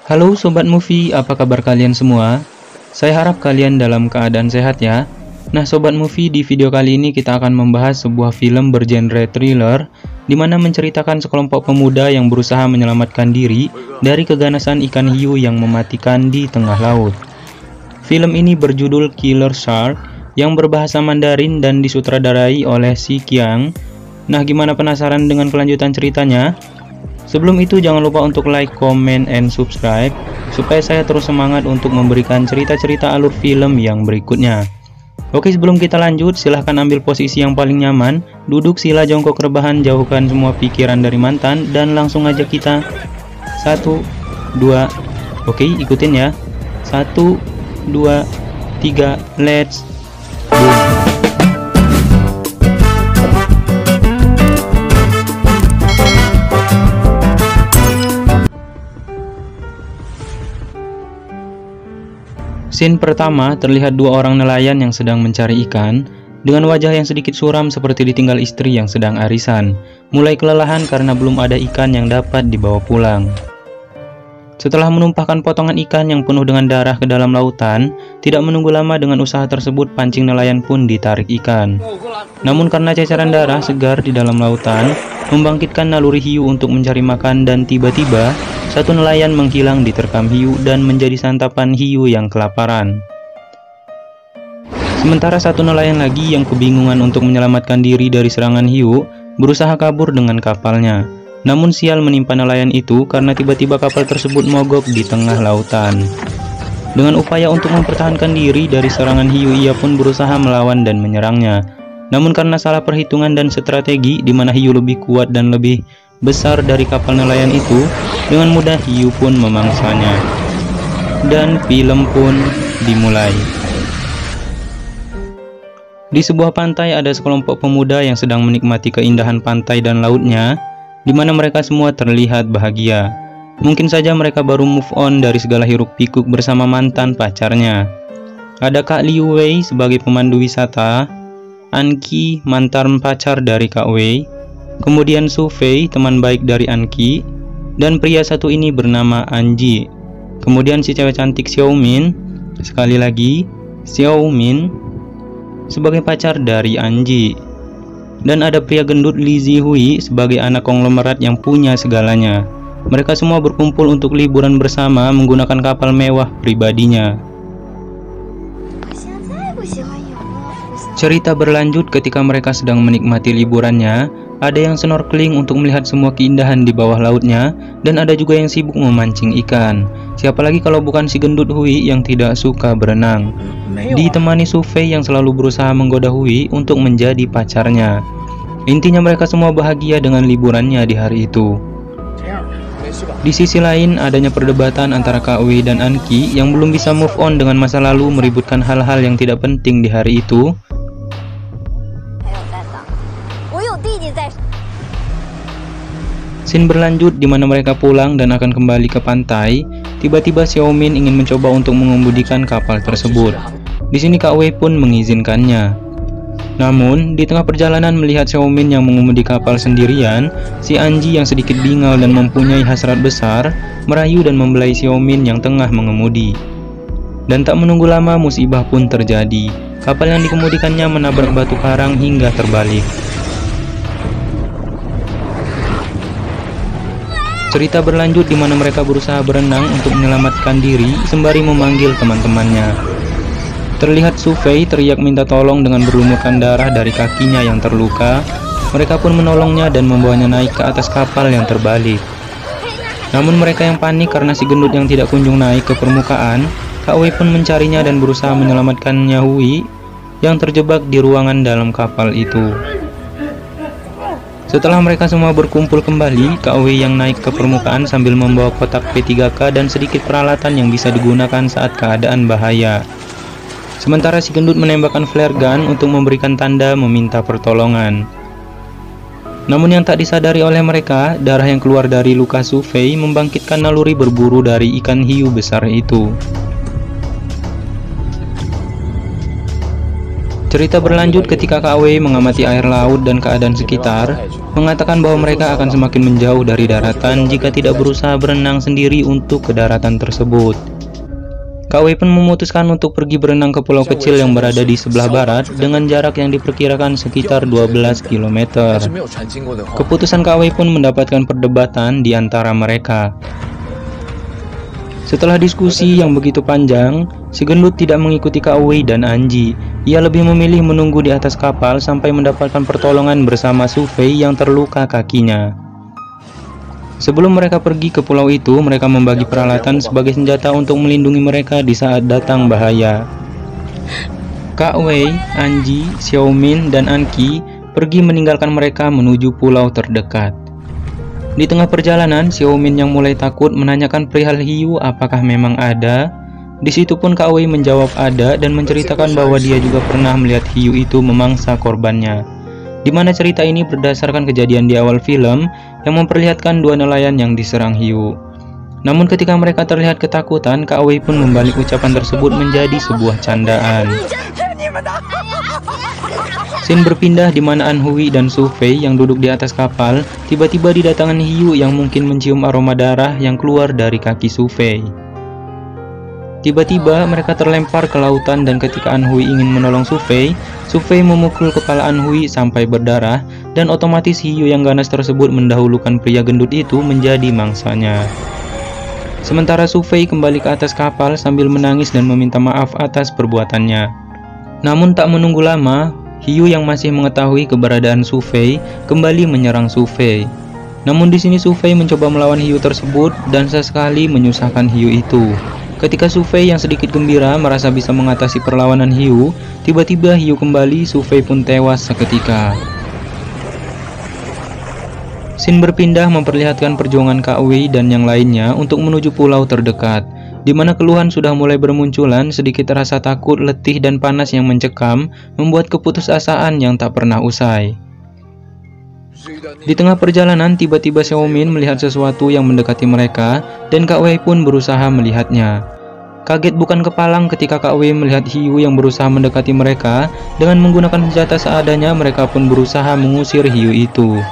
Halo Sobat Movie, apa kabar kalian semua? Saya harap kalian dalam keadaan sehat ya. Nah Sobat Movie, di video kali ini kita akan membahas sebuah film bergenre thriller di mana menceritakan sekelompok pemuda yang berusaha menyelamatkan diri dari keganasan ikan hiu yang mematikan di tengah laut. Film ini berjudul Killer Shark yang berbahasa Mandarin dan disutradarai oleh Si Qiang. Nah gimana, penasaran dengan kelanjutan ceritanya? Sebelum itu jangan lupa untuk like, comment, and subscribe supaya saya terus semangat untuk memberikan cerita-cerita alur film yang berikutnya. Oke, sebelum kita lanjut, silahkan ambil posisi yang paling nyaman, duduk sila jongkok rebahan, jauhkan semua pikiran dari mantan, dan langsung aja kita 1, 2, oke ikutin ya, 1, 2, 3, let's go. Scene pertama terlihat dua orang nelayan yang sedang mencari ikan dengan wajah yang sedikit suram seperti ditinggal istri yang sedang arisan, mulai kelelahan karena belum ada ikan yang dapat dibawa pulang. Setelah menumpahkan potongan ikan yang penuh dengan darah ke dalam lautan, tidak menunggu lama dengan usaha tersebut, pancing nelayan pun ditarik ikan. Namun karena ceceran darah segar di dalam lautan membangkitkan naluri hiu untuk mencari makan, dan tiba-tiba satu nelayan menghilang diterkam hiu dan menjadi santapan hiu yang kelaparan. Sementara satu nelayan lagi yang kebingungan untuk menyelamatkan diri dari serangan hiu berusaha kabur dengan kapalnya. Namun sial menimpa nelayan itu karena tiba-tiba kapal tersebut mogok di tengah lautan. Dengan upaya untuk mempertahankan diri dari serangan hiu, ia pun berusaha melawan dan menyerangnya. Namun karena salah perhitungan dan strategi di mana hiu lebih kuat dan lebih besar dari kapal nelayan itu, dengan mudah hiu pun memangsanya. Dan film pun dimulai. Di sebuah pantai ada sekelompok pemuda yang sedang menikmati keindahan pantai dan lautnya, di mana mereka semua terlihat bahagia. Mungkin saja mereka baru move on dari segala hiruk-pikuk bersama mantan pacarnya. Ada Kak Liu Wei sebagai pemandu wisata, Anki mantan pacar dari Kak Wei, kemudian Su Fei teman baik dari Anki, dan pria satu ini bernama Anji. Kemudian si cewek cantik Xiao Min, sekali lagi Xiao Min sebagai pacar dari Anji. Dan ada pria gendut Li Zihui sebagai anak konglomerat yang punya segalanya. Mereka semua berkumpul untuk liburan bersama menggunakan kapal mewah pribadinya. Cerita berlanjut ketika mereka sedang menikmati liburannya. Ada yang snorkeling untuk melihat semua keindahan di bawah lautnya, dan ada juga yang sibuk memancing ikan. Siapa lagi kalau bukan si gendut Hui yang tidak suka berenang, ditemani Su Fei yang selalu berusaha menggoda Hui untuk menjadi pacarnya. Intinya mereka semua bahagia dengan liburannya di hari itu. Di sisi lain, adanya perdebatan antara Kak Wei dan Anki yang belum bisa move on dengan masa lalu, meributkan hal-hal yang tidak penting di hari itu. Scene berlanjut di mana mereka pulang dan akan kembali ke pantai. Tiba-tiba Xiao Min ingin mencoba untuk mengemudikan kapal tersebut. Di sini Kak Wei pun mengizinkannya. Namun di tengah perjalanan melihat Xiao Min yang mengemudi kapal sendirian, si Anji yang sedikit bingal dan mempunyai hasrat besar merayu dan membelai Xiao Min yang tengah mengemudi. Dan tak menunggu lama musibah pun terjadi. Kapal yang dikemudikannya menabrak batu karang hingga terbalik. Cerita berlanjut di mana mereka berusaha berenang untuk menyelamatkan diri sembari memanggil teman-temannya. Terlihat Su Fei teriak minta tolong dengan berlumurkan darah dari kakinya yang terluka. Mereka pun menolongnya dan membawanya naik ke atas kapal yang terbalik. Namun mereka yang panik karena si gendut yang tidak kunjung naik ke permukaan, Kak Wei pun mencarinya dan berusaha menyelamatkannya Hui yang terjebak di ruangan dalam kapal itu. Setelah mereka semua berkumpul kembali, Kak Wei yang naik ke permukaan sambil membawa kotak P3K dan sedikit peralatan yang bisa digunakan saat keadaan bahaya. Sementara si gendut menembakkan flare gun untuk memberikan tanda meminta pertolongan. Namun yang tak disadari oleh mereka, darah yang keluar dari luka Su Fei membangkitkan naluri berburu dari ikan hiu besar itu. Cerita berlanjut ketika Kak Wei mengamati air laut dan keadaan sekitar, mengatakan bahwa mereka akan semakin menjauh dari daratan jika tidak berusaha berenang sendiri untuk ke daratan tersebut. Kak Wei pun memutuskan untuk pergi berenang ke pulau kecil yang berada di sebelah barat dengan jarak yang diperkirakan sekitar 12 km. Keputusan Kak Wei pun mendapatkan perdebatan di antara mereka. Setelah diskusi yang begitu panjang, si gendut tidak mengikuti Kak Wei dan Anji. Ia lebih memilih menunggu di atas kapal sampai mendapatkan pertolongan bersama Su Fei yang terluka kakinya. Sebelum mereka pergi ke pulau itu, mereka membagi peralatan sebagai senjata untuk melindungi mereka di saat datang bahaya. Kak Wei, Anji, Xiaomin, dan Anki pergi meninggalkan mereka menuju pulau terdekat. Di tengah perjalanan, Xiaomin yang mulai takut menanyakan perihal hiu apakah memang ada. Di situ pun Kak Wei menjawab ada dan menceritakan bahwa dia juga pernah melihat hiu itu memangsa korbannya. Di mana cerita ini berdasarkan kejadian di awal film yang memperlihatkan dua nelayan yang diserang hiu. Namun ketika mereka terlihat ketakutan, Kak Wei pun membalik ucapan tersebut menjadi sebuah candaan. Scene berpindah di mana An Hui dan Su Fei yang duduk di atas kapal tiba-tiba didatangi hiu yang mungkin mencium aroma darah yang keluar dari kaki Su Fei. Tiba-tiba mereka terlempar ke lautan dan ketika An Hui ingin menolong Su Fei memukul kepala An Hui sampai berdarah dan otomatis hiu yang ganas tersebut mendahulukan pria gendut itu menjadi mangsanya. Sementara Su Fei kembali ke atas kapal sambil menangis dan meminta maaf atas perbuatannya. Namun tak menunggu lama, hiu yang masih mengetahui keberadaan Su Fei kembali menyerang Su Fei. Namun di sini Su Fei mencoba melawan hiu tersebut dan sesekali menyusahkan hiu itu. Ketika Su Fei yang sedikit gembira merasa bisa mengatasi perlawanan hiu, tiba-tiba hiu kembali, Su Fei pun tewas seketika. Scene berpindah memperlihatkan perjuangan Kak Wei dan yang lainnya untuk menuju pulau terdekat, di mana keluhan sudah mulai bermunculan, sedikit rasa takut, letih, dan panas yang mencekam, membuat keputusasaan yang tak pernah usai. Di tengah perjalanan, tiba-tiba Xiaomin melihat sesuatu yang mendekati mereka, dan Kak Wei pun berusaha melihatnya. Kaget bukan kepalang ketika Kak Wei melihat hiu yang berusaha mendekati mereka. Dengan menggunakan senjata seadanya, mereka pun berusaha mengusir hiu itu.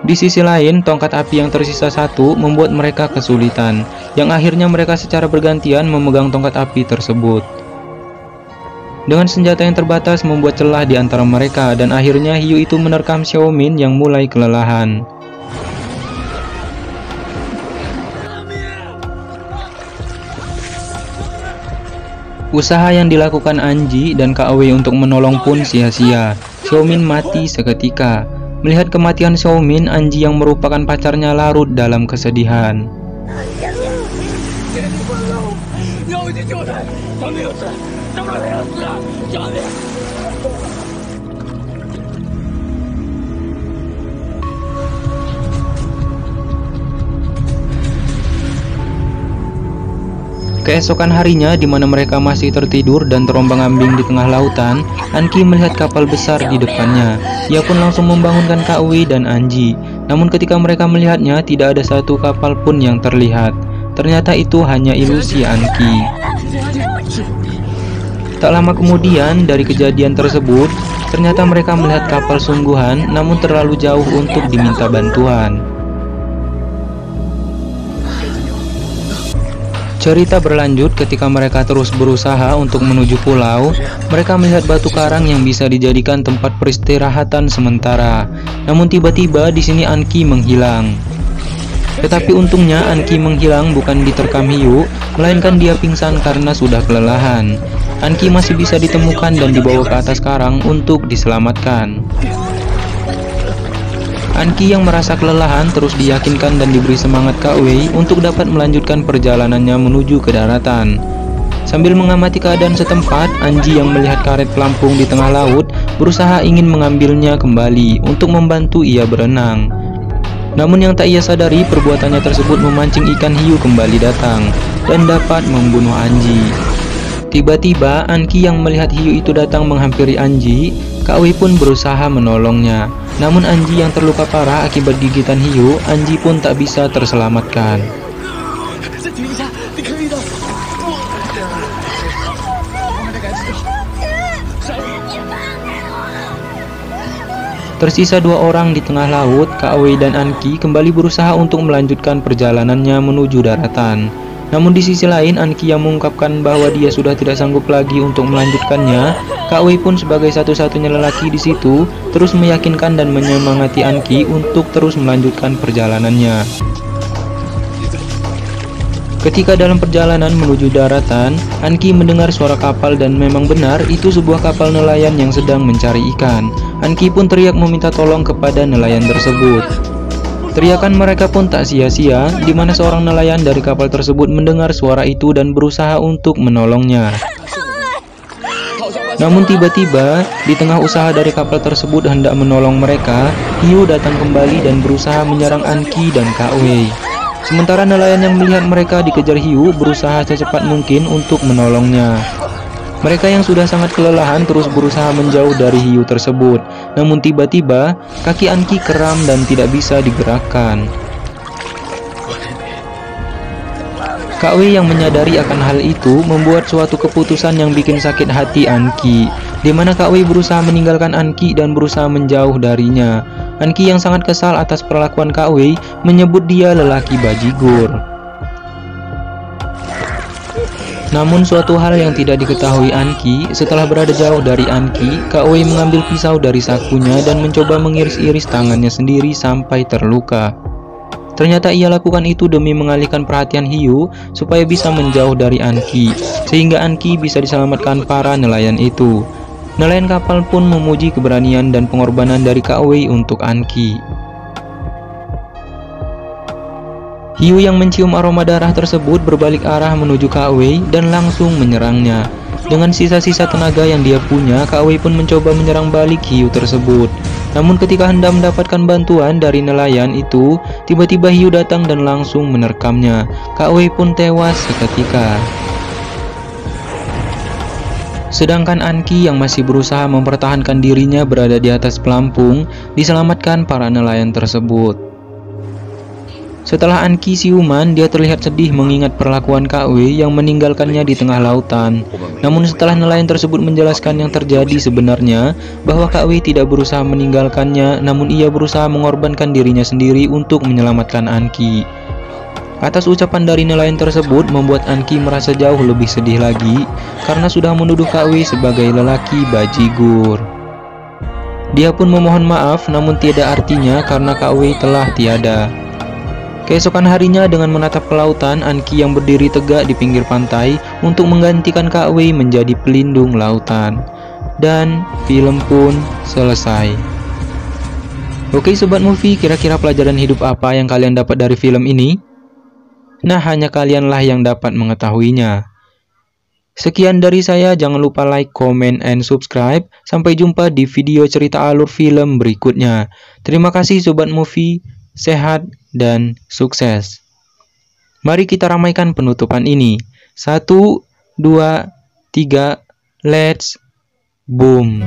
Di sisi lain, tongkat api yang tersisa satu membuat mereka kesulitan, yang akhirnya mereka secara bergantian memegang tongkat api tersebut. Dengan senjata yang terbatas membuat celah di antara mereka dan akhirnya hiu itu menerkam Xiaomin yang mulai kelelahan. Usaha yang dilakukan Anji dan Kak Wei untuk menolong pun sia-sia. Xiaomin mati seketika. Melihat kematian Xiaomin, Anji yang merupakan pacarnya larut dalam kesedihan. Keesokan harinya, di mana mereka masih tertidur dan terombang-ambing di tengah lautan, Anki melihat kapal besar di depannya. Ia pun langsung membangunkan Kak Wei dan Anji. Namun ketika mereka melihatnya, tidak ada satu kapal pun yang terlihat. Ternyata itu hanya ilusi Anki. Tak lama kemudian dari kejadian tersebut, ternyata mereka melihat kapal sungguhan namun terlalu jauh untuk diminta bantuan. Cerita berlanjut ketika mereka terus berusaha untuk menuju pulau. Mereka melihat batu karang yang bisa dijadikan tempat peristirahatan sementara. Namun tiba-tiba di sini Anki menghilang. Tetapi untungnya Anki menghilang bukan diterkam hiu, melainkan dia pingsan karena sudah kelelahan. Anki masih bisa ditemukan dan dibawa ke atas karang untuk diselamatkan. Anki yang merasa kelelahan terus diyakinkan dan diberi semangat Kak Wei untuk dapat melanjutkan perjalanannya menuju ke daratan. Sambil mengamati keadaan setempat, Anji yang melihat karet pelampung di tengah laut berusaha ingin mengambilnya kembali untuk membantu ia berenang. Namun yang tak ia sadari, perbuatannya tersebut memancing ikan hiu kembali datang dan dapat membunuh Anji. Tiba-tiba Anki yang melihat hiu itu datang menghampiri Anji. Kak Wei pun berusaha menolongnya. Namun Anji yang terluka parah akibat gigitan hiu, Anji pun tak bisa terselamatkan. Tersisa 2 orang di tengah laut, Kak Wei dan Anki kembali berusaha untuk melanjutkan perjalanannya menuju daratan. Namun di sisi lain, Anki yang mengungkapkan bahwa dia sudah tidak sanggup lagi untuk melanjutkannya. Kak Wei pun sebagai satu-satunya lelaki di situ terus meyakinkan dan menyemangati Anki untuk terus melanjutkan perjalanannya. Ketika dalam perjalanan menuju daratan, Anki mendengar suara kapal dan memang benar itu sebuah kapal nelayan yang sedang mencari ikan. Anki pun teriak meminta tolong kepada nelayan tersebut. Teriakan mereka pun tak sia-sia, di mana seorang nelayan dari kapal tersebut mendengar suara itu dan berusaha untuk menolongnya. Namun tiba-tiba, di tengah usaha dari kapal tersebut hendak menolong mereka, hiu datang kembali dan berusaha menyerang Anki dan Kak Wei. Sementara nelayan yang melihat mereka dikejar hiu berusaha secepat mungkin untuk menolongnya. Mereka yang sudah sangat kelelahan terus berusaha menjauh dari hiu tersebut. Namun tiba-tiba, kaki Anki kram dan tidak bisa digerakkan. Kak Wei yang menyadari akan hal itu membuat suatu keputusan yang bikin sakit hati Anki, di mana Kak Wei berusaha meninggalkan Anki dan berusaha menjauh darinya. Anki yang sangat kesal atas perlakuan Kak Wei menyebut dia lelaki bajigur. Namun suatu hal yang tidak diketahui Anki, setelah berada jauh dari Anki, Kak Wei mengambil pisau dari sakunya dan mencoba mengiris-iris tangannya sendiri sampai terluka. Ternyata ia lakukan itu demi mengalihkan perhatian hiu supaya bisa menjauh dari Anki, sehingga Anki bisa diselamatkan para nelayan itu. Nelayan kapal pun memuji keberanian dan pengorbanan dari Kak Wei untuk Anki. Hiu yang mencium aroma darah tersebut berbalik arah menuju Kak Wei dan langsung menyerangnya. Dengan sisa-sisa tenaga yang dia punya, Kak Wei pun mencoba menyerang balik hiu tersebut. Namun ketika hendak mendapatkan bantuan dari nelayan itu, tiba-tiba hiu datang dan langsung menerkamnya. Kak Wei pun tewas seketika. Sedangkan Anki yang masih berusaha mempertahankan dirinya berada di atas pelampung, diselamatkan para nelayan tersebut. Setelah Anki siuman, dia terlihat sedih mengingat perlakuan Kak Wei yang meninggalkannya di tengah lautan. Namun setelah nelayan tersebut menjelaskan yang terjadi sebenarnya, bahwa Kak Wei tidak berusaha meninggalkannya, namun ia berusaha mengorbankan dirinya sendiri untuk menyelamatkan Anki. Atas ucapan dari nelayan tersebut membuat Anki merasa jauh lebih sedih lagi karena sudah menuduh Kak Wei sebagai lelaki bajigur. Dia pun memohon maaf namun tiada artinya karena Kak Wei telah tiada. Keesokan harinya dengan menatap ke lautan, Anki yang berdiri tegak di pinggir pantai untuk menggantikan Kak Wei menjadi pelindung lautan. Dan film pun selesai. Oke Sobat Movie, kira-kira pelajaran hidup apa yang kalian dapat dari film ini? Nah, hanya kalianlah yang dapat mengetahuinya. Sekian dari saya, jangan lupa like, comment, and subscribe. Sampai jumpa di video cerita alur film berikutnya. Terima kasih Sobat Movie, sehat dan sukses. Mari kita ramaikan penutupan ini. 1, 2, 3, let's boom.